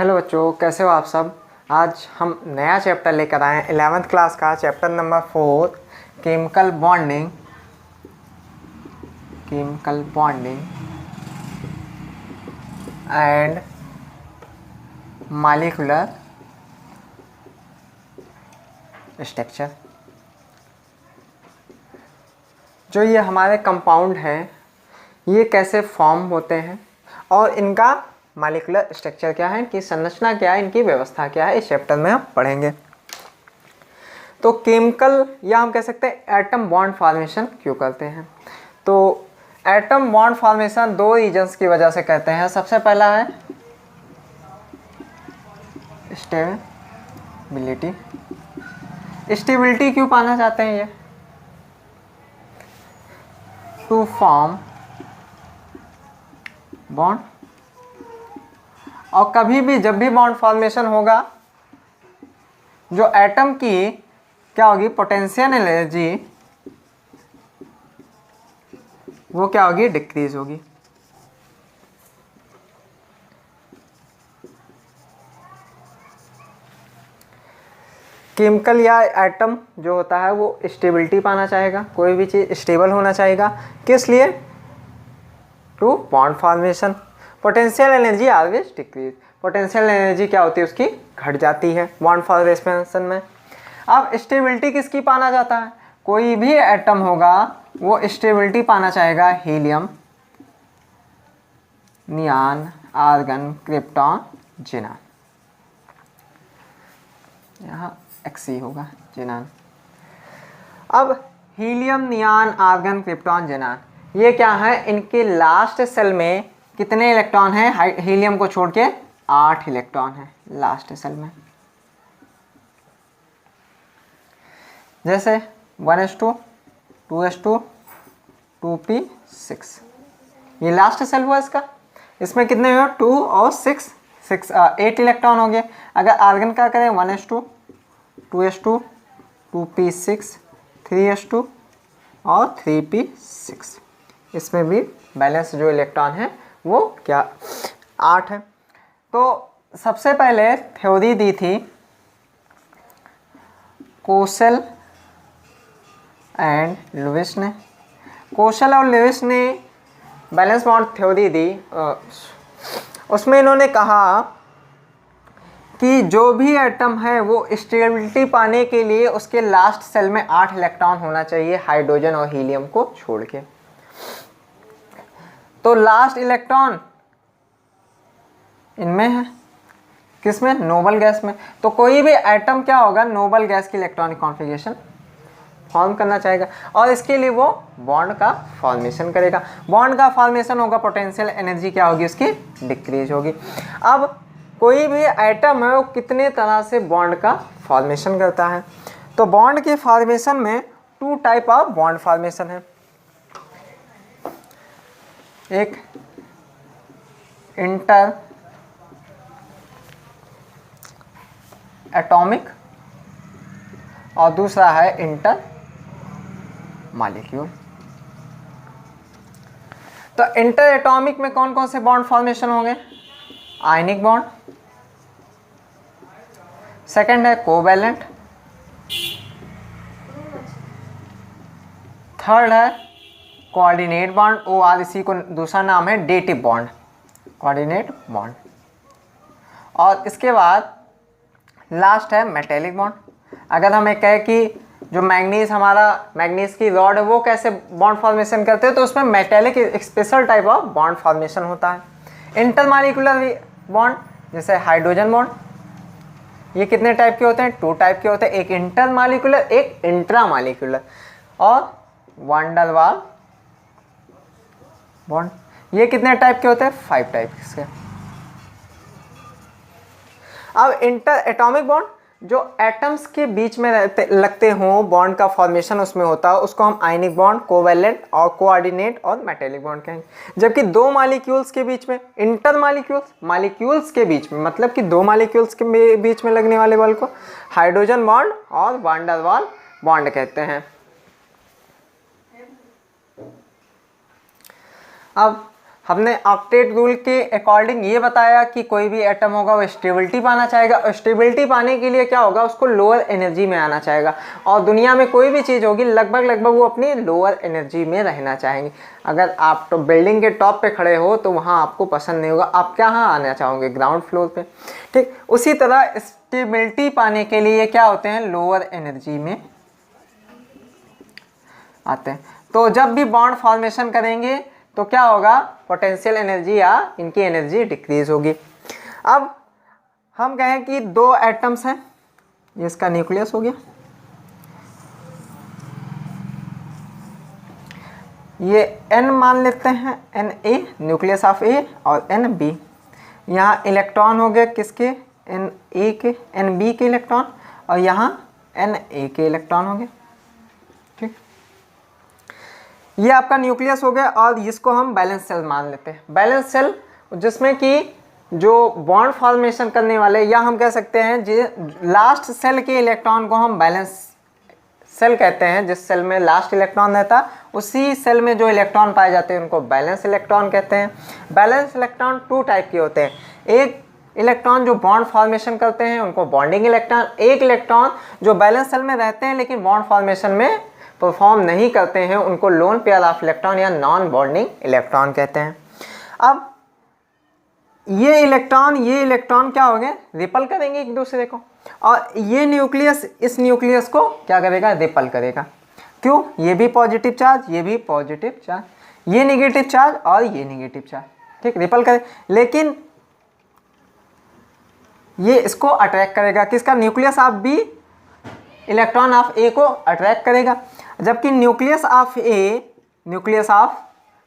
Hello बच्चों, कैसे हो आप सब। आज हम नया चैप्टर लेकर आए हैं 11th क्लास का, chapter number 4 chemical bonding and molecular structure. जो ये हमारे कंपाउंड हैं, ये कैसे फॉर्म होते हैं और इनका मॉलिक्यूलर स्ट्रक्चर क्या है, इनकी संरचना क्या है, इनकी व्यवस्था क्या है, इस चैप्टर में हम पढ़ेंगे। तो केमिकल या हम कह सकते हैं एटम बॉन्ड फॉर्मेशन क्यों करते हैं। तो एटम बॉन्ड फॉर्मेशन दो रीजंस की वजह से कहते हैं। सबसे पहला है स्टेबिलिटी। स्टेबिलिटी क्यों पाना चाहते हैं ये? टू फॉर्म बॉन्ड, और कभी भी जब भी बॉन्ड फॉर्मेशन होगा, जो एटम की क्या होगी पोटेंशियल एनर्जी, वो क्या होगी, डिक्रीज होगी। केमिकल या एटम जो होता है वो स्टेबिलिटी पाना चाहेगा, कोई भी चीज़ स्टेबल होना चाहेगा। किस लिए? To bond formation. Potential energy always decrease. Potential energy क्या होती है, उसकी घट जाती है बॉन्ड फॉर्मेशन में। अब स्टेबिलिटी किसकी पाना जाता है? कोई भी एटम होगा वो स्टेबिलिटी पाना चाहेगा helium, neon, argon, krypton, xenon. यहाँ एक्सी होगा, ज़ीनान। अब helium, neon, argon, krypton, xenon, ये क्या है? इनके लास्ट सेल में कितने इलेक्ट्रॉन हैं? हीलियम को छोड़ के 8 इलेक्ट्रॉन हैं लास्ट सेल में। जैसे 1s2, 2s2, 2p6, ये लास्ट सेल हुआ इसका। इसमें कितने हुए? 2 और 6, 8 इलेक्ट्रॉन हो गए। अगर आर्गन का करें 1s2, 2s2, 2p6, 3s2 और 3p6, इसमें भी बैलेंस जो इलेक्ट्रॉन है वो क्या 8 है। तो सबसे पहले थ्योरी दी थी कोशल एंड लुईस ने। कोशल और लुईस ने बैलेंस बॉन्ड थ्योरी दी। उसमें इन्होंने कहा कि जो भी एटम है वो स्टेबिलिटी पाने के लिए उसके लास्ट सेल में 8 इलेक्ट्रॉन होना चाहिए, हाइड्रोजन और हीलियम को छोड़ के। तो लास्ट इलेक्ट्रॉन इनमें है, किसमें? नोबल गैस में। तो कोई भी एटम क्या होगा, नोबल गैस की इलेक्ट्रॉनिक कॉन्फ़िगरेशन फॉर्म करना चाहेगा, और इसके लिए वो बॉन्ड का फॉर्मेशन करेगा। बॉन्ड का फॉर्मेशन होगा, पोटेंशियल एनर्जी क्या होगी, उसकी डिक्रीज होगी। अब कोई भी एटम है वो कितने तरह से बॉन्ड का फॉर्मेशन करता है। तो बॉन्ड के फॉर्मेशन में 2 टाइप ऑफ बॉन्ड फॉर्मेशन है। एक इंटर एटॉमिक और दूसरा है इंटर मॉलिक्यूल। तो इंटर एटॉमिक में कौन कौन से बॉन्ड फॉर्मेशन होंगे? आयनिक बॉन्ड, सेकंड है कोवैलेंट, थर्ड है कोऑर्डिनेट बॉन्ड, और इसी को दूसरा नाम है डेटिव बॉन्ड, कोऑर्डिनेट बॉन्ड। और इसके बाद लास्ट है मेटेलिक बॉन्ड। अगर हमें कहे कि जो मैग्नीज की रॉड है वो कैसे बॉन्ड फॉर्मेशन करते हैं, तो उसमें मेटेलिक एक special type of bond formation होता है। इंटरमॉलिक्यूलर बॉन्ड जैसे हाइड्रोजन बॉन्ड, ये कितने टाइप के होते हैं? 2 टाइप के होते हैं, एक इंटरमॉलिक्यूलर, एक इंट्रामॉलिक्यूलर। और वान डेर वाल बॉन्ड, ये कितने टाइप के होते हैं? 5 टाइप के। अब इंटर एटॉमिक बॉन्ड जो एटम्स के बीच में लगते हों, बॉन्ड का फॉर्मेशन उसमें होता है, उसको हम आयनिक बॉन्ड, कोवैलेंट और कोऑर्डिनेट और मेटेलिक बॉन्ड कहेंगे। जबकि 2 मॉलिक्यूल्स के बीच में, इंटर मॉलिक्यूल्स के बीच में, मतलब कि 2 मॉलिक्यूल्स के बीच में लगने वाले बॉन्ड को हाइड्रोजन बॉन्ड और वान डेर वाल बॉन्ड कहते हैं। अब हमने ऑक्टेट रूल के अकॉर्डिंग ये बताया कि कोई भी एटम होगा वो स्टेबिलिटी पाना चाहेगा, और स्टेबिलिटी पाने के लिए क्या होगा, उसको लोअर एनर्जी में आना चाहेगा। और दुनिया में कोई भी चीज़ होगी लगभग वो अपनी लोअर एनर्जी में रहना चाहेंगे। अगर आप तो बिल्डिंग के टॉप पे खड़े हो तो वहाँ आपको पसंद नहीं होगा, आप कहाँ आना चाहोगे, ग्राउंड फ्लोर पे। ठीक उसी तरह स्टेबिलिटी पाने के लिए क्या होते हैं, लोअर एनर्जी में आते हैं। तो जब भी बॉन्ड फॉर्मेशन करेंगे तो क्या होगा, पोटेंशियल एनर्जी या इनकी एनर्जी डिक्रीज होगी। अब हम कहें कि दो एटम्स हैं, ये इसका न्यूक्लियस हो गया, ये N मान लेते हैं, Na न्यूक्लियस ऑफ A और Nb। यहाँ इलेक्ट्रॉन हो गए किसके, Na के, Nb के इलेक्ट्रॉन, और यहाँ Na के इलेक्ट्रॉन हो गए। ठीक, ये आपका न्यूक्लियस हो गया, और इसको हम बैलेंस सेल मान लेते हैं। बैलेंस सेल जिसमें कि जो बॉन्ड फॉर्मेशन करने वाले, या हम कह सकते हैं जो लास्ट सेल के इलेक्ट्रॉन को हम बैलेंस सेल कहते हैं। जिस सेल में लास्ट इलेक्ट्रॉन रहता है उसी सेल में जो इलेक्ट्रॉन पाए जाते हैं उनको बैलेंस इलेक्ट्रॉन कहते हैं। बैलेंस इलेक्ट्रॉन टू टाइप के होते हैं, एक इलेक्ट्रॉन जो बॉन्ड फॉर्मेशन करते हैं उनको बॉन्डिंग इलेक्ट्रॉन, एक इलेक्ट्रॉन जो बैलेंस सेल में रहते हैं लेकिन बॉन्ड फॉर्मेशन में परफॉर्म नहीं करते हैं उनको लोन पेयर ऑफ इलेक्ट्रॉन या नॉन बॉन्डिंग इलेक्ट्रॉन कहते हैं। अब ये इलेक्ट्रॉन क्या हो गए, रिपल करेंगे एक दूसरे को, और ये न्यूक्लियस इस न्यूक्लियस को क्या करेगा, रिपल करेगा। क्यों, ये भी पॉजिटिव चार्ज, ये भी पॉजिटिव चार्ज, ये नेगेटिव चार्ज और ये नेगेटिव चार्ज, ठीक, रिपल करे। लेकिन ये इसको अट्रैक्ट करेगा, किसका, nucleus of B electron of A को अट्रैक्ट करेगा, जबकि nucleus of A nucleus of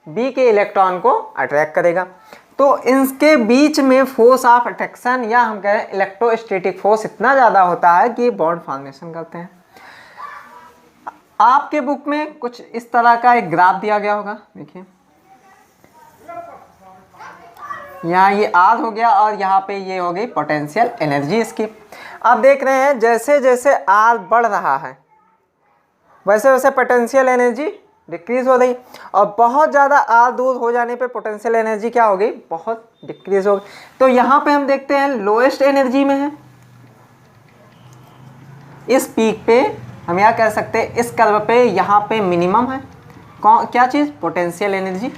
B के इलेक्ट्रॉन को अट्रैक्ट करेगा। तो इनके बीच में फोर्स ऑफ अट्रैक्शन या हम कहें इलेक्ट्रोस्टैटिक फोर्स इतना ज़्यादा होता है कि बॉन्ड फॉर्मेशन करते हैं। आपके बुक में कुछ इस तरह का एक ग्राफ दिया गया होगा, देखिए यहाँ ये आर हो गया और यहाँ पे ये हो गई पोटेंशियल एनर्जी इसकी। आप देख रहे हैं जैसे जैसे आर बढ़ रहा है वैसे वैसे पोटेंशियल एनर्जी डिक्रीज हो रही, और बहुत ज़्यादा आर दूर हो जाने पे पोटेंशियल एनर्जी क्या हो गई, बहुत डिक्रीज हो गई। तो यहाँ पे हम देखते हैं लोएस्ट एनर्जी में है, इस पीक पे हम यह कह सकते हैं, इस कर्व पे यहाँ पे मिनिमम है कौन, क्या चीज़, पोटेंशियल एनर्जी,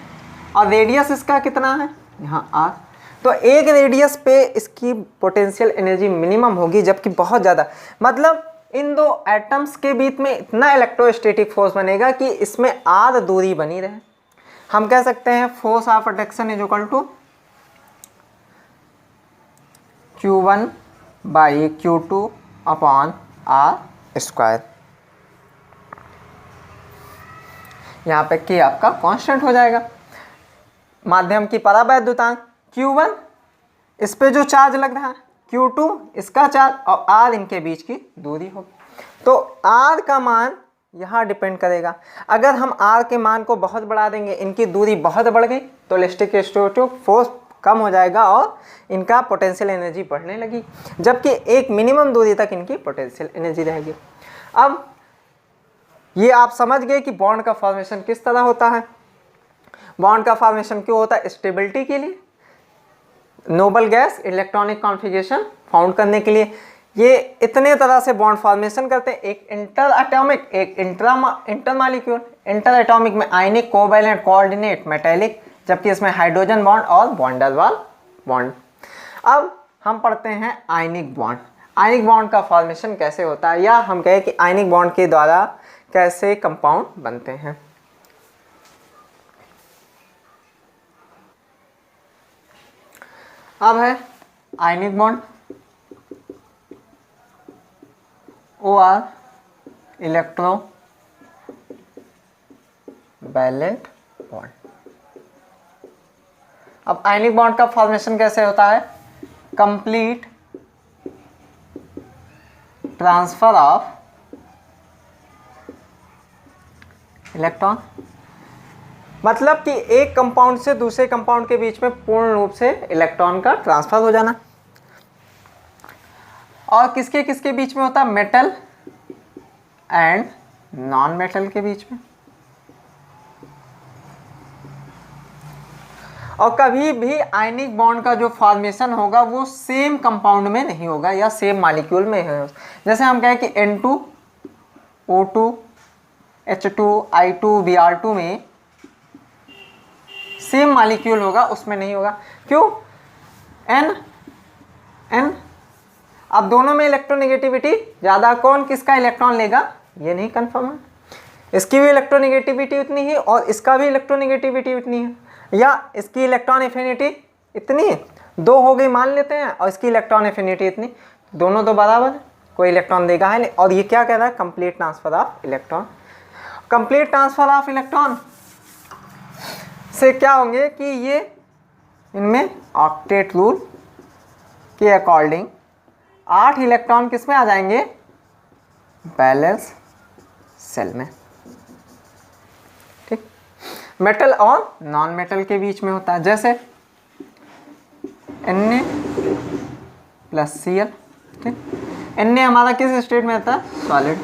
और रेडियस इसका कितना है, यहाँ आर। तो एक रेडियस पे इसकी पोटेंशियल एनर्जी मिनिमम होगी, जबकि बहुत ज़्यादा, मतलब इन दो एटम्स के बीच में इतना इलेक्ट्रोस्टैटिक फोर्स बनेगा कि इसमें आर दूरी बनी रहे। हम कह सकते हैं force of attraction is equal to Q1 by Q2 upon R square. यहाँ पे K आपका कांस्टेंट हो जाएगा। माध्यम की परावैद्युतांक Q1 इस पे जो चार्ज लग रहा है, Q2 इसका चार्ज, और R इनके बीच की दूरी होगी। तो R का मान यहाँ डिपेंड करेगा। अगर हम R के मान को बहुत बढ़ा देंगे, इनकी दूरी बहुत बढ़ गई तो इलेक्ट्रोस्टैटिक फोर्स कम हो जाएगा और इनका पोटेंशियल एनर्जी बढ़ने लगी, जबकि एक मिनिमम दूरी तक इनकी पोटेंशियल एनर्जी रहेगी। अब ये आप समझ गए कि बॉन्ड का फॉर्मेशन किस तरह होता है। बॉन्ड का फॉर्मेशन क्यों होता है, स्टेबिलिटी के लिए, noble gas electronic configuration found करने के लिए। ये इतने तरह से बॉन्ड फॉर्मेशन करते हैं, एक इंटर एटॉमिक, एक इंटर मॉलिक्यूल। इंटर एटॉमिक में आयनिक, कोवैलेंट, कोऑर्डिनेट, मेटेलिक, जबकि इसमें हाइड्रोजन बॉन्ड और वैन बॉन्ड। अब हम पढ़ते हैं आयनिक बॉन्ड। आयनिक बॉन्ड का फॉर्मेशन कैसे होता है, या हम कहें कि आयनिक बॉन्ड के द्वारा कैसे कंपाउंड बनते हैं। अब है ionic bond, OR electrovalent bond. अब आयनिक बॉन्ड का फॉर्मेशन कैसे होता है, कंप्लीट ट्रांसफर ऑफ इलेक्ट्रॉन, मतलब कि एक कंपाउंड से दूसरे कंपाउंड के बीच में पूर्ण रूप से इलेक्ट्रॉन का ट्रांसफर हो जाना। और किसके किसके बीच में होता है, मेटल एंड नॉन मेटल के बीच में। और कभी भी आयनिक बॉन्ड का जो फॉर्मेशन होगा वो सेम कंपाउंड में नहीं होगा या सेम मॉलिक्यूल में है। जैसे हम कहें कि N2O2 H2 I2 Br2 में सेम मॉलिक्यूल होगा, उसमें नहीं होगा। क्यों? N अब दोनों में इलेक्ट्रोनेगेटिविटी ज़्यादा, कौन किसका इलेक्ट्रॉन लेगा ये नहीं कंफर्म है। इसकी भी इलेक्ट्रोनेगेटिविटी उतनी ही और इसका भी इलेक्ट्रोनेगेटिविटी उतनी है, या इसकी इलेक्ट्रॉन एफिनिटी इतनी है, 2 हो गई मान लेते हैं, और इसकी इलेक्ट्रॉन एफिनिटी इतनी, दोनों तो बराबर है, कोई इलेक्ट्रॉन देगा है नहीं। और ये क्या कह रहा है? Complete transfer of electron. Complete transfer of electron से क्या होंगे कि ये इनमें ऑक्टेट रूल के अकॉर्डिंग 8 इलेक्ट्रॉन किस में आ जाएंगे? बैलेंस सेल में। ठीक, मेटल और नॉन मेटल के बीच में होता है, जैसे Na प्लस Cl। ठीक, Na हमारा किस स्टेट में होता है? सॉलिड।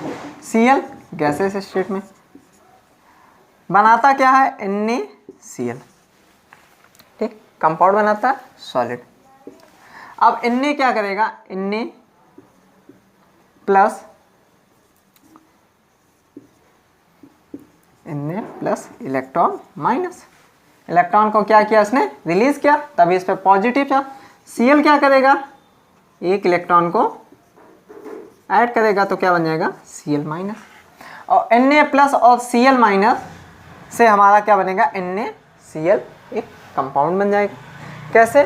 Cl गैसेस स्टेट में। बनाता क्या है? NaCl। ठीक, कंपाउंड बनाता है सॉलिड। अब Na क्या करेगा? Na plus electron minus, electron को क्या किया इसने? रिलीज किया, तभी इस पर पॉजिटिव था। Cl क्या करेगा? एक इलेक्ट्रॉन को ऐड करेगा तो क्या बन जाएगा? Cl minus. और Na प्लस और Cl माइनस से हमारा क्या बनेगा? NaCl, एक कंपाउंड बन जाएगा। कैसे?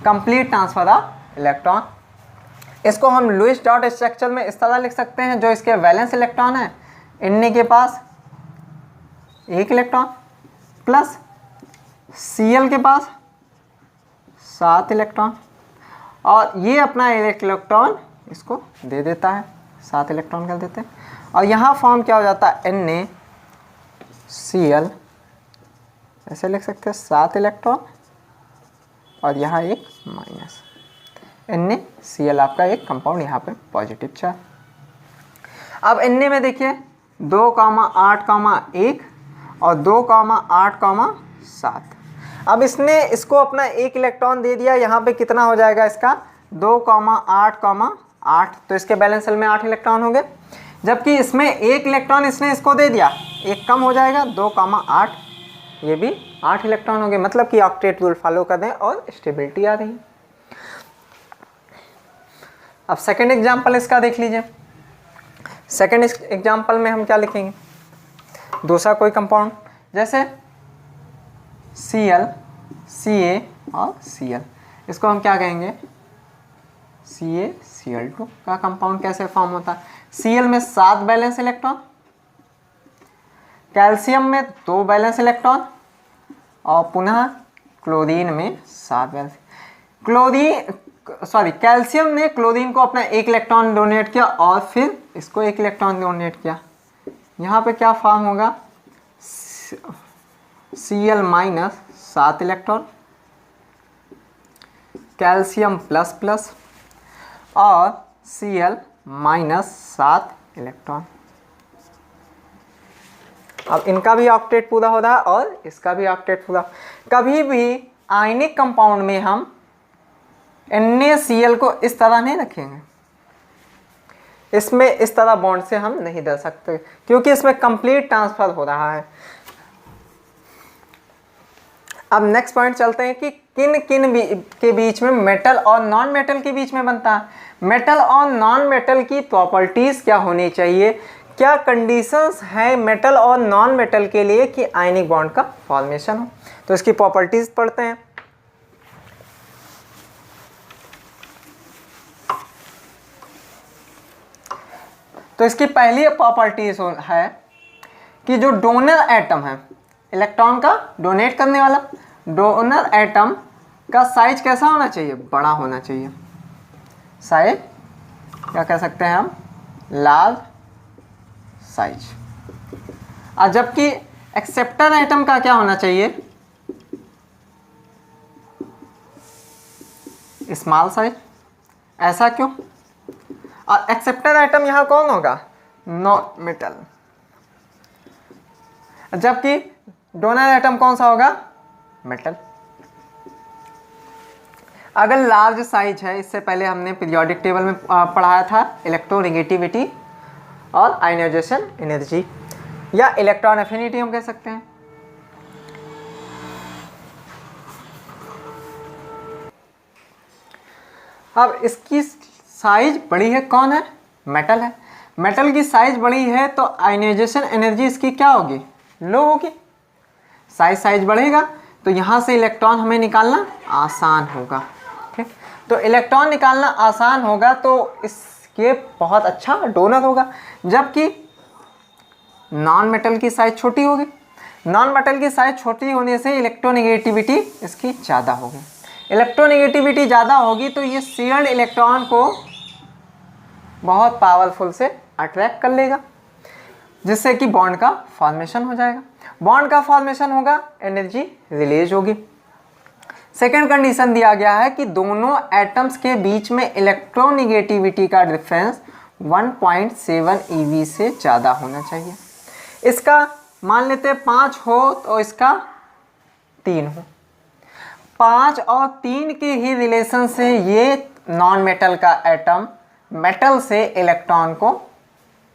Complete transfer of electron. इसको हम लुईस डॉट स्ट्रक्चर में इस तरह लिख सकते हैं, जो इसके वैलेंस इलेक्ट्रॉन है Na के पास 1 इलेक्ट्रॉन प्लस Cl के पास 7 इलेक्ट्रॉन, और ये अपना इलेक्ट्रॉन इसको दे देता है, 7 इलेक्ट्रॉन कर देते हैं। और यहाँ फॉर्म क्या हो जाता है? NaCl, ऐसे लिख सकते हैं 7 इलेक्ट्रॉन और यहाँ एक माइनस। NaCl आपका एक कंपाउंड यहाँ पे पॉजिटिव चार्ज। अब Na में देखिए 2,8,1 और 2,8,7। अब इसने इसको अपना 1 इलेक्ट्रॉन दे दिया, यहाँ पे कितना हो जाएगा इसका? 2,8,8, तो इसके बैलेंस सेल में 8 इलेक्ट्रॉन हो गए। जबकि इसमें 1 इलेक्ट्रॉन इसने इसको दे दिया, एक कम हो जाएगा, 2,8, ये भी 8 इलेक्ट्रॉन हो गए। मतलब कि ऑक्टेट रूल फॉलो कर दें और स्टेबिलिटी आ रही है। अब सेकंड एग्जांपल इसका देख लीजिए। सेकंड एग्जांपल में हम क्या लिखेंगे? दूसरा कोई कंपाउंड, जैसे Cl, Ca और Cl, इसको हम क्या कहेंगे? CaCl2 का कंपाउंड कैसे फॉर्म होता है? Cl में 7 बैलेंस इलेक्ट्रॉन, कैल्शियम में 2 बैलेंस इलेक्ट्रॉन और पुनः क्लोरीन में 7 बैलेंस। कैल्शियम ने क्लोरीन को अपना 1 इलेक्ट्रॉन डोनेट किया और फिर इसको 1 इलेक्ट्रॉन डोनेट किया। यहाँ पे क्या फॉर्म होगा? Cl minus 7 electron, calcium plus plus और Cl माइनस 7 इलेक्ट्रॉन। अब इनका भी ऑक्टेट पूरा हो रहा है और इसका भी ऑक्टेट पूरा। कभी भी आयनिक कंपाउंड में हम NaCl को इस तरह नहीं रखेंगे, इसमें इस तरह बॉन्ड से हम नहीं दे सकते, क्योंकि इसमें कंप्लीट ट्रांसफर हो रहा है। अब नेक्स्ट पॉइंट चलते हैं कि किन किन के बीच में मेटल और नॉन मेटल के बीच में बनता है। मेटल और नॉन मेटल की प्रॉपर्टीज क्या होनी चाहिए, क्या कंडीशंस हैं मेटल और नॉन मेटल के लिए कि आयनिक बॉन्ड का फॉर्मेशन हो। तो इसकी प्रॉपर्टीज पढ़ते हैं। तो इसकी पहली प्रॉपर्टीज है कि जो डोनर एटम है, इलेक्ट्रॉन का डोनेट करने वाला डोनर एटम का साइज कैसा होना चाहिए? बड़ा होना चाहिए। साइज क्या कह सकते हैं हम? Large size. और जबकि एक्सेप्टर एटम का क्या होना चाहिए? Small size. ऐसा क्यों? और एक्सेप्टर एटम यहाँ कौन होगा? Non metal. जबकि डोनर एटम कौन सा होगा? मेटल। अगर लार्ज साइज है, इससे पहले हमने पीरियोडिक टेबल में पढ़ाया था इलेक्ट्रोनेगेटिविटी और आयनाइजेशन एनर्जी या इलेक्ट्रॉन एफिनिटी हम कह सकते हैं। अब इसकी साइज बड़ी है, कौन है? मेटल है। मेटल की साइज बड़ी है तो आयनाइजेशन एनर्जी इसकी क्या होगी? लो होगी। साइज बढ़ेगा तो यहाँ से इलेक्ट्रॉन हमें निकालना आसान होगा। ठीक, तो इलेक्ट्रॉन निकालना आसान होगा तो इसके बहुत अच्छा डोनर होगा, जबकि नॉन मेटल की साइज छोटी होगी। नॉन मेटल की साइज छोटी होने से इलेक्ट्रोनेगेटिविटी इसकी ज़्यादा होगी। इलेक्ट्रोनेगेटिविटी ज़्यादा होगी तो ये शेयर्ड इलेक्ट्रॉन को बहुत पावरफुल से अट्रैक्ट कर लेगा, जिससे कि बॉन्ड का फॉर्मेशन हो जाएगा। बॉन्ड का फॉर्मेशन होगा, एनर्जी रिलीज होगी। सेकेंड कंडीशन दिया गया है कि दोनों एटम्स के बीच में इलेक्ट्रोनेगेटिविटी का डिफरेंस 1.7 eV से ज़्यादा होना चाहिए। इसका मान लेते हैं 5 हो तो इसका 3 हो। 5 और 3 के ही रिलेशन से ये नॉन मेटल का एटम मेटल से इलेक्ट्रॉन को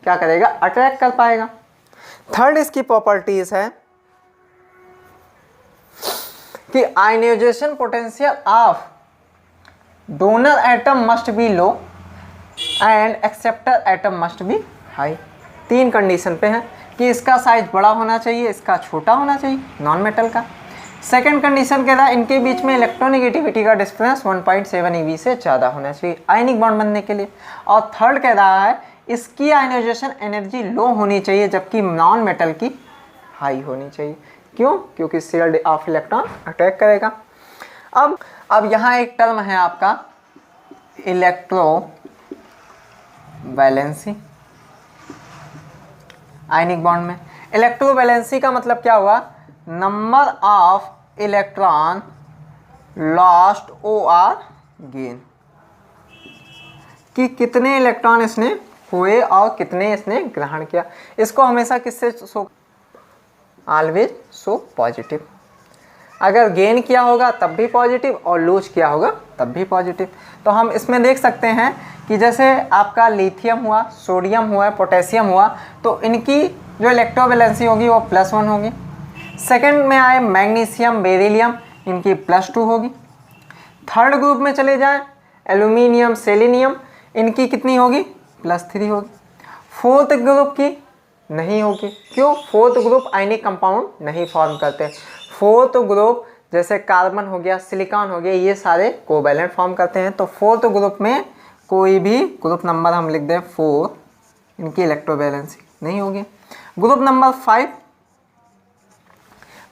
क्या करेगा? अट्रैक्ट कर पाएगा। थर्ड इसकी प्रॉपर्टीज है कि ionisation potential of donor atom must be low and acceptor atom must be high. 3 condition पे है कि इसका साइज बड़ा होना चाहिए, इसका छोटा होना चाहिए नॉन मेटल का। सेकेंड कंडीशन कह रहा है इनके बीच में इलेक्ट्रोनेगेटिविटी का डिफरेंस 1.7 eV से ज़्यादा होना चाहिए आयनिक बॉन्ड बनने के लिए। और थर्ड कह रहा है इसकी आयनाइजेशन एनर्जी लो होनी चाहिए, जबकि नॉन मेटल की हाई होनी चाहिए। क्यों? क्योंकि शेयर्ड ऑफ इलेक्ट्रॉन अटैक करेगा। अब यहाँ एक टर्म है आपका इलेक्ट्रो वैलेंसी। आयनिक बॉन्ड में इलेक्ट्रो वैलेंसी का मतलब क्या हुआ? नंबर ऑफ इलेक्ट्रॉन लॉस्ट और गेन, कि कितने इलेक्ट्रॉन इसने हुए और कितने इसने ग्रहण किया। इसको हमेशा किससे शो? Always show positive. अगर गेन किया होगा तब भी पॉजिटिव और लूज किया होगा तब भी पॉजिटिव। तो हम इसमें देख सकते हैं कि जैसे आपका लिथियम हुआ, सोडियम हुआ, पोटेशियम हुआ, तो इनकी जो इलेक्ट्रोवैलेंसी होगी वो +1 होगी। सेकंड में आए मैग्नीशियम, बेरिलियम, इनकी +2 होगी। थर्ड ग्रुप में चले जाएं एल्यूमिनियम, सेलेनियम, इनकी कितनी होगी? +3 होगी। फोर्थ ग्रुप की नहीं होगी। क्यों? फोर्थ ग्रुप आयनिक कंपाउंड नहीं फॉर्म करते। फोर्थ ग्रुप जैसे कार्बन हो गया, सिलिकॉन हो गया, ये सारे कोवैलेंट फॉर्म करते हैं। तो फोर्थ ग्रुप में कोई भी ग्रुप नंबर हम लिख दें 4, इनकी इलेक्ट्रोवैलेंसी नहीं होगी। ग्रुप नंबर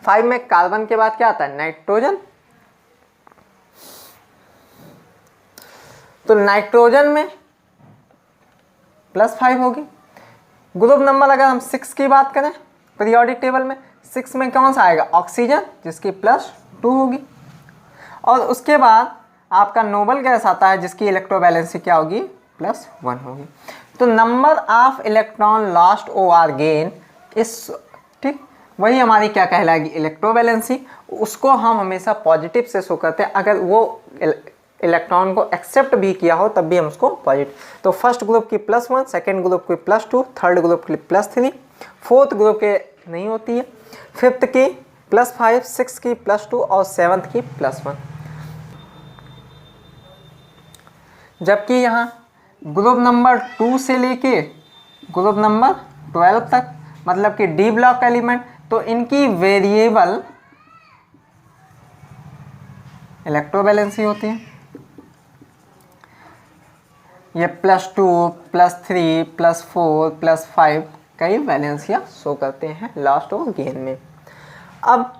5 में कार्बन के बाद क्या आता है? नाइट्रोजन। तो नाइट्रोजन में +5 होगी। ग्रुप नंबर अगर हम 6 की बात करें पीरियोडिक टेबल में, 6 में कौन सा आएगा? ऑक्सीजन, जिसकी +2 होगी। और उसके बाद आपका नोबल गैस आता है जिसकी इलेक्ट्रोवैलेंसी क्या होगी? +1 होगी। तो नंबर ऑफ इलेक्ट्रॉन लॉस्ट और गेन इस, ठीक, वही हमारी क्या कहलाएगी? इलेक्ट्रोवैलेंसी। उसको हम हमेशा पॉजिटिव से शो करते हैं। अगर वो इलेक्ट्रॉन को एक्सेप्ट भी किया हो तब भी हम उसको पॉजिटिव। तो फर्स्ट ग्रुप की +1, सेकेंड ग्रुप की +2, थर्ड ग्रुप की +3, फोर्थ ग्रुप के नहीं होती है, फिफ्थ की +5, सिक्स की +2 और सेवन्थ की +1। जबकि यहाँ ग्रुप नंबर 2 से लेके ग्रुप नंबर 12 तक, मतलब कि डी ब्लॉक एलिमेंट, तो इनकी वेरिएबल इलेक्ट्रोवैलेंसी होती है। ये +2, +3, +4, +5 कई वैलेंसियाँ शो करते हैं लास्ट और गेन में। अब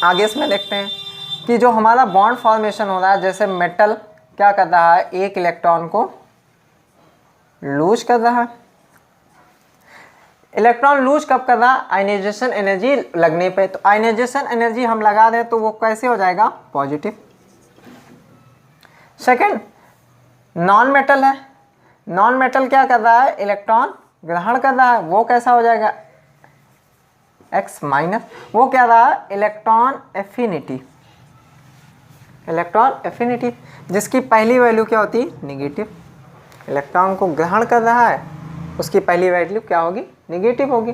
आगे इसमें देखते हैं कि जो हमारा बॉन्ड फॉर्मेशन हो रहा है, जैसे मेटल क्या कर रहा है? एक इलेक्ट्रॉन को लूज कर रहा है। इलेक्ट्रॉन लूज कब कर रहा है? आयनाइजेशन एनर्जी लगने पे। तो आयनाइजेशन एनर्जी हम लगा दें तो वो कैसे हो जाएगा? पॉजिटिव। सेकंड, नॉन मेटल है। नॉन मेटल क्या कर रहा है? इलेक्ट्रॉन ग्रहण कर रहा है। वो कैसा हो जाएगा? X-। वो क्या रहा? Electron affinity. इलेक्ट्रॉन एफिनिटी, जिसकी पहली वैल्यू क्या होती है, निगेटिव। इलेक्ट्रॉन को ग्रहण कर रहा है, उसकी पहली वैल्यू क्या होगी, निगेटिव होगी।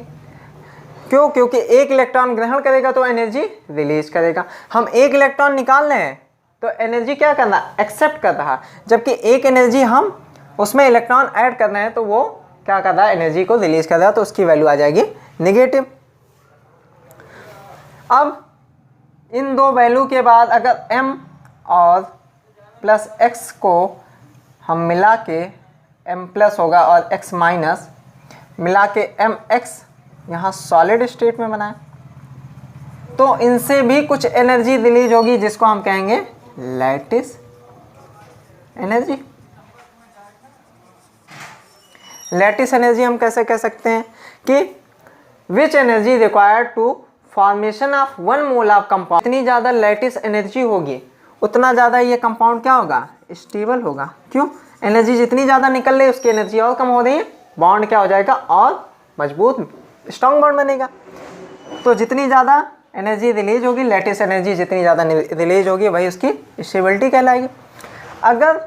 क्यों? क्योंकि एक इलेक्ट्रॉन ग्रहण करेगा तो एनर्जी रिलीज करेगा। हम एक इलेक्ट्रॉन निकाल रहे हैं तो एनर्जी क्या करना, एक्सेप्ट कर रहा, जबकि एक एनर्जी हम उसमें इलेक्ट्रॉन ऐड कर रहे हैं तो वो क्या कर रहा है, एनर्जी को रिलीज कर रहा है, तो उसकी वैल्यू आ जाएगी निगेटिव। अब इन दो वैल्यू के बाद अगर m और प्लस x को हम मिला के m प्लस होगा और x माइनस मिला के mx यहाँ सॉलिड स्टेट में बनाए, तो इनसे भी कुछ एनर्जी रिलीज होगी जिसको हम कहेंगे लैटिस एनर्जी। लैटिस एनर्जी हम कैसे कह सकते हैं कि which energy required to formation of 1 mole of compound, इतनी ज़्यादा लैटिस एनर्जी होगी उतना ज़्यादा ये कंपाउंड क्या होगा, स्टेबल होगा। क्यों? एनर्जी जितनी ज़्यादा निकल रही है उसकी एनर्जी और कम हो रही है, बॉन्ड क्या हो जाएगा, और मजबूत स्ट्रॉन्ग बॉन्ड बनेगा। तो जितनी ज़्यादा एनर्जी रिलीज होगी, लैटिस एनर्जी जितनी ज़्यादा रिलीज होगी वही उसकी स्टेबिलिटी कहलाएगी। अगर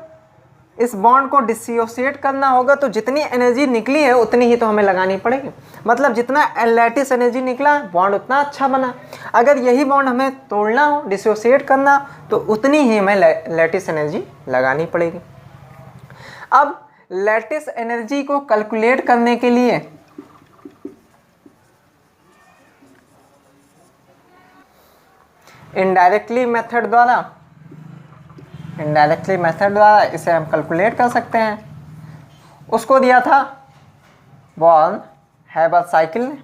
इस बॉन्ड को डिसोसिएट करना होगा तो जितनी एनर्जी निकली है उतनी ही तो हमें लगानी पड़ेगी, मतलब जितना लैटिस एनर्जी निकला बॉन्ड उतना अच्छा बना। अगर यही बॉन्ड हमें तोड़ना हो, डिसोसिएट करना, तो उतनी ही हमें लैटिस एनर्जी लगानी पड़ेगी। अब लैटिस एनर्जी को कैलकुलेट करने के लिए इनडायरेक्टली मेथड द्वारा इसे हम कैलकुलेट कर सकते हैं। उसको दिया था बॉर्न हैबर साइकिल ने।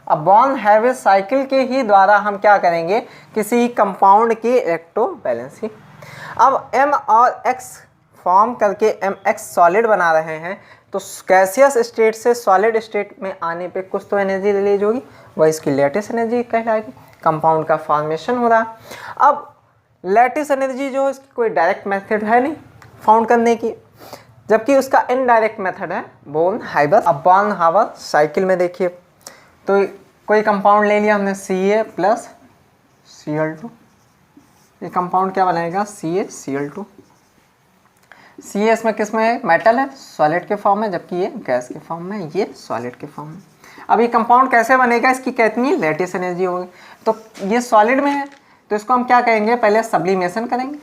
अब बॉर्न हैबर साइकिल के ही द्वारा हम क्या करेंगे, किसी कंपाउंड की इलेक्ट्रोवैलेंसी। अब m और x फॉर्म करके mx सॉलिड बना रहे हैं, तो गैसियस स्टेट से सॉलिड स्टेट में आने पे कुछ तो एनर्जी रिलीज होगी, वह इसकी लैटिस एनर्जी कहलाएगी। कंपाउंड का फॉर्मेशन हो रहा है। अब लैटिस एनर्जी जो है इसकी कोई डायरेक्ट मेथड है नहीं फाउंड करने की, जबकि उसका इनडायरेक्ट मेथड है बॉर्न हाइबर। अब बॉर्न हाइबर साइकिल में देखिए, तो कोई कंपाउंड ले लिया हमने Ca प्लस Cl2, ये कंपाउंड क्या बनाएगा, CaCl2। Ca इसमें किस में है, मेटल है, सॉलिड के फॉर्म में, जबकि ये गैस के फॉर्म में, ये सॉलिड के फॉर्म में। अब ये कंपाउंड कैसे बनेगा, इसकी कितनी लैटिस एनर्जी होगी, तो ये सॉलिड में है तो इसको हम क्या करेंगे, पहले सब्लिमेशन करेंगे,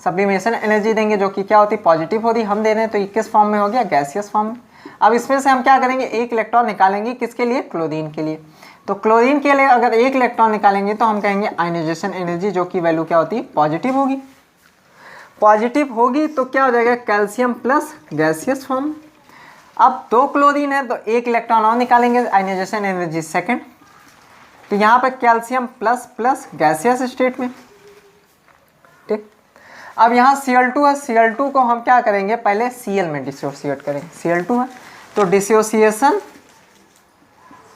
सब्लिमेशन एनर्जी देंगे जो कि क्या होती है, पॉजिटिव होती, हम दे रहे हैं तो ये किस फॉर्म में हो गया, गैसियस फॉर्म में। अब इसमें से हम क्या करेंगे, एक इलेक्ट्रॉन निकालेंगे, किसके लिए, क्लोरीन के लिए। तो क्लोरीन के लिए अगर एक इलेक्ट्रॉन निकालेंगे तो हम कहेंगे आयनाइजेशन एनर्जी, जो कि वैल्यू क्या होती है, पॉजिटिव होगी। पॉजिटिव होगी तो क्या हो जाएगा, कैल्शियम प्लस गैसियस फॉर्म। अब 2 क्लोरीन है तो एक इलेक्ट्रॉन और निकालेंगे, आयनाइजेशन एनर्जी सेकंड, तो यहाँ पे calcium plus plus gaseous state में, ठीक। अब यहाँ Cl2 है, Cl2 को हम क्या करेंगे, पहले Cl में डिसोसिएट करेंगे, Cl2 है तो डिसोसिएशन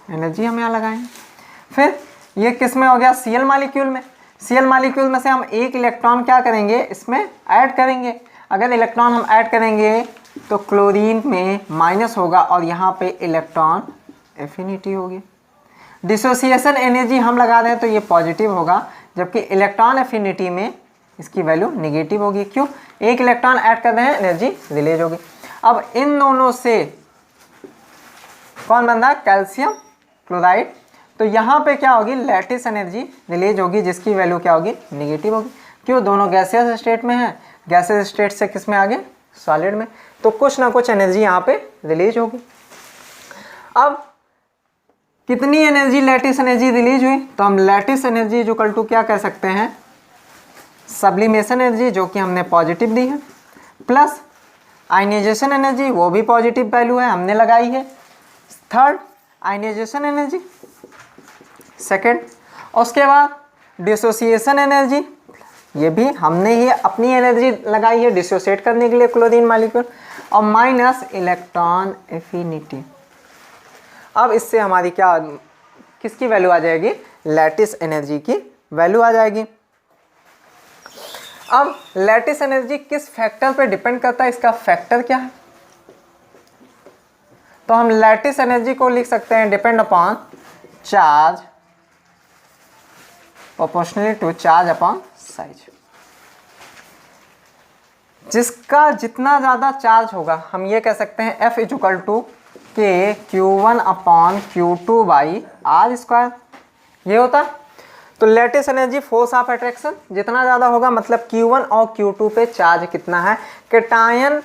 एनर्जी हम यहाँ लगाएंगे। फिर ये किस में हो गया, Cl मॉलिक्यूल में। Cl मॉलिक्यूल में से हम एक इलेक्ट्रॉन क्या करेंगे, इसमें ऐड करेंगे। अगर इलेक्ट्रॉन हम ऐड करेंगे तो क्लोरीन में माइनस होगा और यहाँ पे इलेक्ट्रॉन एफिनिटी होगी। डिसोसिएशन एनर्जी हम लगा रहे हैं तो ये पॉजिटिव होगा, जबकि इलेक्ट्रॉन एफिनिटी में इसकी वैल्यू निगेटिव होगी। क्यों, एक इलेक्ट्रॉन ऐड कर रहे हैं, एनर्जी रिलीज होगी। अब इन दोनों से कौन बन रहा है, कैल्शियम क्लोराइड, तो यहाँ पे क्या होगी, लैटिस एनर्जी रिलीज होगी, जिसकी वैल्यू क्या होगी, निगेटिव होगी। क्यों, दोनों गैसियस स्टेट में है, गैसियस स्टेट से किस में आ गए, सॉलिड में, तो कुछ ना कुछ एनर्जी यहाँ पे रिलीज होगी। अब कितनी एनर्जी, लैटिस एनर्जी रिलीज हुई, तो हम लैटिस एनर्जी जो इक्वल टू क्या कह सकते हैं, सब्लिमेशन एनर्जी, जो कि हमने पॉजिटिव दी है, प्लस आयनाइजेशन एनर्जी, वो भी पॉजिटिव वैल्यू है, हमने लगाई है। थर्ड आयनाइजेशन एनर्जी सेकंड, उसके बाद डिसोसिएशन एनर्जी, ये भी हमने ही अपनी एनर्जी लगाई है डिसोसिएट करने के लिए क्लोरीन मॉलिक्यूल, और माइनस इलेक्ट्रॉन एफिनिटी। अब इससे हमारी क्या, किसकी वैल्यू आ जाएगी, लैटिस एनर्जी की वैल्यू आ जाएगी। अब लैटिस एनर्जी किस फैक्टर पे डिपेंड करता है, इसका फैक्टर क्या है, तो हम लैटिस एनर्जी को लिख सकते हैं depend upon charge proportionally to charge upon size. जिसका जितना ज़्यादा चार्ज होगा हम ये कह सकते हैं F इक्वल टू के Q1 upon Q2 by are square, ये होता है। तो lattice energy force of attraction जितना ज़्यादा होगा मतलब Q1 और Q2 पे चार्ज कितना है, कैटायन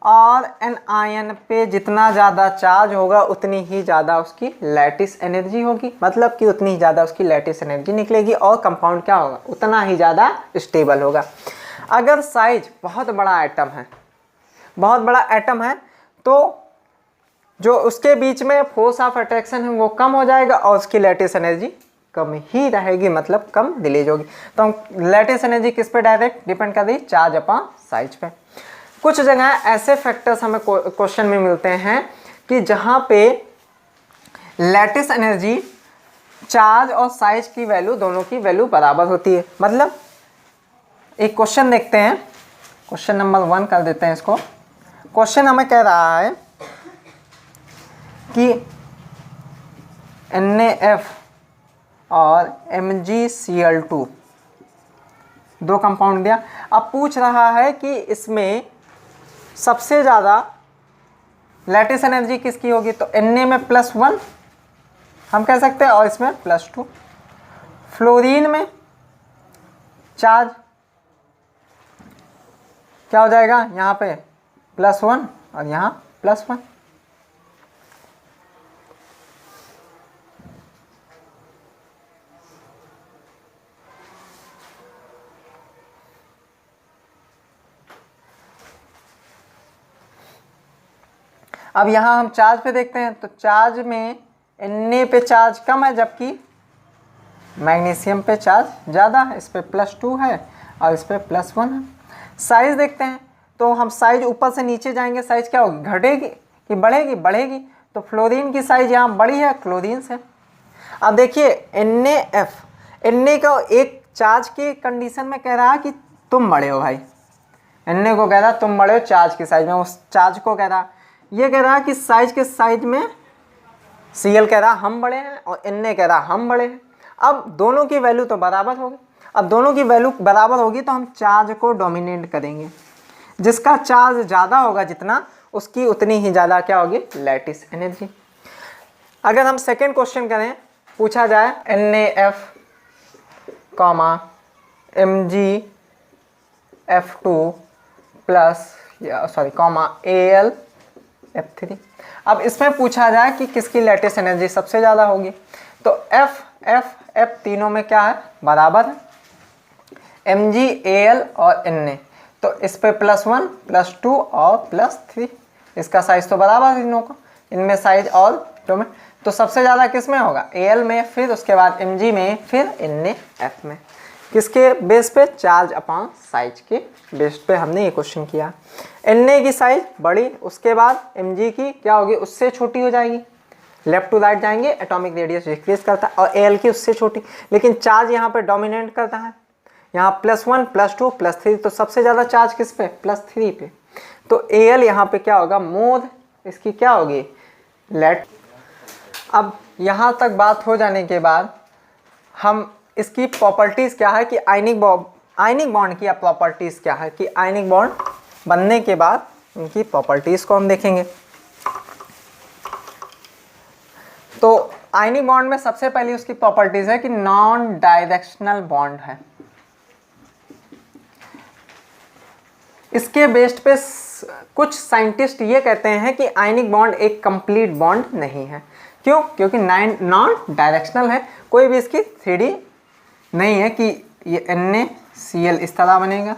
और एनायन पे जितना ज़्यादा चार्ज होगा उतनी ही ज़्यादा उसकी लैटिस एनर्जी होगी, मतलब कि उतनी ही ज़्यादा उसकी लैटिस एनर्जी निकलेगी और कंपाउंड क्या होगा, उतना ही ज़्यादा स्टेबल होगा। अगर साइज बहुत बड़ा एटम है, बहुत बड़ा एटम है, तो जो उसके बीच में फोर्स ऑफ अट्रैक्शन है वो कम हो जाएगा और उसकी लैटिस एनर्जी कम ही रहेगी, मतलब कम रिलीज होगी। तो हम लैटिस एनर्जी किस पे डायरेक्ट डिपेंड कर रही है, चार्ज अपॉन साइज पे। कुछ जगह ऐसे फैक्टर्स हमें क्वेश्चन में मिलते हैं कि जहाँ पे लैटिस एनर्जी चार्ज और साइज की वैल्यू दोनों की वैल्यू बराबर होती है। मतलब एक क्वेश्चन देखते हैं, क्वेश्चन नंबर 1 कर देते हैं इसको। क्वेश्चन हमें कह रहा है कि NaF और MgCl2 दो कंपाउंड दिया। अब पूछ रहा है कि इसमें सबसे ज़्यादा लैटिस एनर्जी किसकी होगी, तो Na में +1 हम कह सकते हैं और इसमें +2। फ्लोरीन में चार्ज क्या हो जाएगा, यहाँ पे +1 और यहाँ +1। अब यहाँ हम चार्ज पे देखते हैं, तो चार्ज में Na पे चार्ज कम है जबकि मैग्नीशियम पे चार्ज ज़्यादा है, इस पे +2 है और इस पे +1 है। साइज देखते हैं, तो हम साइज ऊपर से नीचे जाएंगे, साइज क्या होगी, घटेगी कि बढ़ेगी, बढ़ेगी। तो फ्लोरीन की साइज यहाँ बड़ी है क्लोरीन से। अब देखिए Na का एक चार्ज की कंडीशन में कह रहा है कि तुम बड़े हो भाई, Na को कह रहा तुम बड़े हो चार्ज की साइज में, उस चार्ज को कह रहा, ये कह रहा कि साइज के साइज में Cl कह रहा हम बड़े हैं और Na कह रहा हम बड़े हैं। अब दोनों की वैल्यू तो बराबर होगी, अब दोनों की वैल्यू बराबर होगी तो हम चार्ज को डोमिनेट करेंगे। जिसका चार्ज ज़्यादा होगा जितना, उसकी उतनी ही ज़्यादा क्या होगी, लैटिस एनर्जी। अगर हम सेकेंड क्वेश्चन करें, पूछा जाए NaF, MgF2 प्लस AlF3। अब इसमें पूछा जाए कि किसकी लैटिस एनर्जी सबसे ज़्यादा होगी, तो F तीनों में क्या है, बराबर है, Mg, Al और Na। तो इस पे +1 +2 और +3, इसका साइज तो बराबर है तीनों का, इनमें साइज और डोमेन। तो सबसे ज़्यादा किस में होगा, Al में, फिर उसके बाद Mg में, फिर NaF में। किसके बेस पे, चार्ज अपॉन साइज के बेस पे हमने ये क्वेश्चन किया। Na की साइज बड़ी, उसके बाद Mg की क्या होगी, उससे छोटी हो जाएगी, लेफ्ट टू राइट जाएंगे, एटॉमिक रेडियस डिक्रीज करता है, और Al की उससे छोटी, लेकिन चार्ज यहाँ पे डोमिनेट करता है, यहाँ +1 +2 +3। तो सबसे ज़्यादा चार्ज किस पे, +3 पे। तो Al यहाँ पे क्या होगा, मोर, इसकी क्या होगी, लेट। अब यहाँ तक बात हो जाने के बाद हम इसकी प्रॉपर्टीज़ क्या है कि आयनिक बॉन्ड की प्रॉपर्टीज़ क्या है कि आयनिक बॉन्ड बनने के बाद उनकी प्रॉपर्टीज़ को हम देखेंगे। तो आयनिक बॉन्ड में सबसे पहली उसकी प्रॉपर्टीज़ है कि नॉन डायरेक्शनल बॉन्ड है। इसके बेस्ड पे कुछ साइंटिस्ट ये कहते हैं कि आयनिक बॉन्ड एक कंप्लीट बॉन्ड नहीं है। क्यों, क्योंकि नॉन डायरेक्शनल है, कोई भी इसकी 3D नहीं है कि ये NaCl इस तरह बनेगा,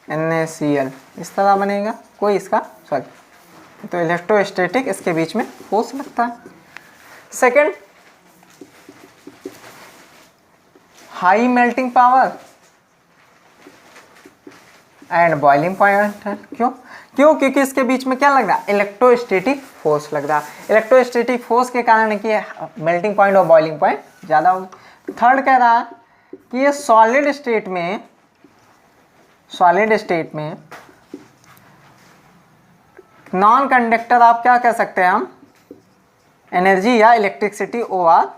NaCl इस तरह बनेगा, कोई इसका तो इलेक्ट्रोस्टैटिक इसके बीच में फोर्स लगता है। Second, high melting power and boiling point है। क्यों, क्योंकि इसके बीच में क्या लग रहा है, इलेक्ट्रोस्टैटिक फोर्स लग रहा है। इलेक्ट्रोस्टैटिक फोर्स के कारण कि मेल्टिंग पॉइंट और बॉइलिंग पॉइंट ज़्यादा होगा। थर्ड कह रहा है कि ये सॉलिड स्टेट में नॉन कंडक्टर आप क्या कह सकते हैं हम, एनर्जी या electricity over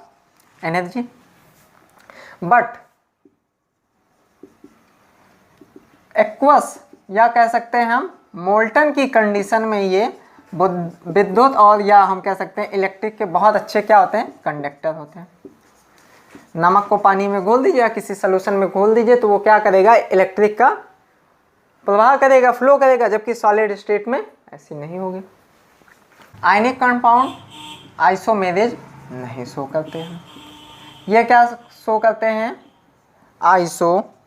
energy. But aqueous या कह सकते हैं हम मोल्टन की कंडीशन में ये विद्युत और या हम कह सकते हैं इलेक्ट्रिक के बहुत अच्छे क्या होते हैं, कंडक्टर होते हैं। नमक को पानी में घोल दीजिए या किसी सोल्यूशन में घोल दीजिए तो वो क्या करेगा, इलेक्ट्रिक का प्रवाह करेगा, फ्लो करेगा, जबकि सॉलिड स्टेट में ऐसी नहीं होगी। आयनिक कंपाउंड आइसोमेरेज नहीं शो करते हैं। ये क्या शो करते हैं, आइसोमॉर्फिज्म।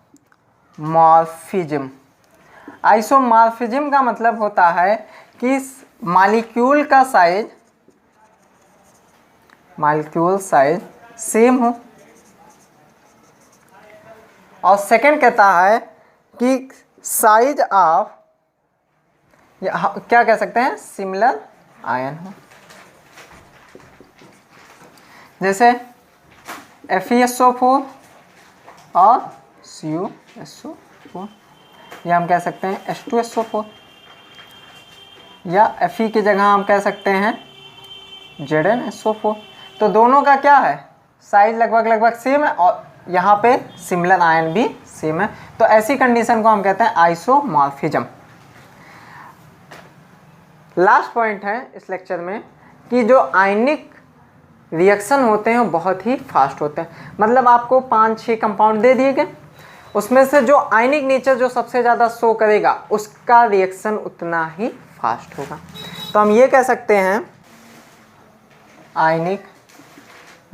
आइसोमॉर्फिज्म का मतलब होता है कि मॉलिक्यूल का साइज, मॉलिक्यूल साइज सेम हो। और सेकंड कहता है कि साइज ऑफ, क्या कह सकते हैं, सिमिलर आयन हो। जैसे FeSO4 और CuSO4, या हम कह सकते हैं H2SO4, या Fe की जगह हम कह सकते हैं ZnSO4। तो दोनों का क्या है, साइज लगभग सेम है और यहाँ पे सिमिलर आयन भी सेम है। तो ऐसी कंडीशन को हम कहते हैं आइसोमॉर्फिज्म। लास्ट पॉइंट है इस लेक्चर में कि जो आयनिक रिएक्शन होते हैं वो बहुत ही फास्ट होते हैं। मतलब आपको 5-6 कंपाउंड दे दिए गए, उसमें से जो आयनिक नेचर जो सबसे ज़्यादा शो करेगा उसका रिएक्शन उतना ही फास्ट होगा। तो हम ये कह सकते हैं आयनिक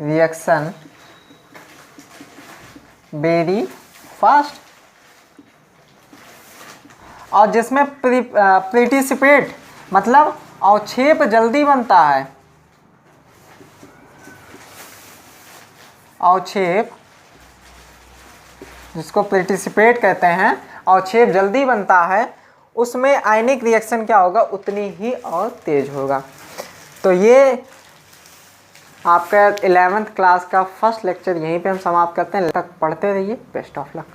रिएक्शन वेरी फास्ट। और जिसमें प्रिटिसिपेट मतलब अवक्षेप जल्दी बनता है, अवक्षेप जिसको प्रिटिसिपेट कहते हैं, अवक्षेप जल्दी बनता है, उसमें आयनिक रिएक्शन क्या होगा, उतनी ही और तेज होगा। तो ये आपका 11th क्लास का फर्स्ट लेक्चर यहीं पे हम समाप्त करते हैं। तक पढ़ते रहिए। Best of luck.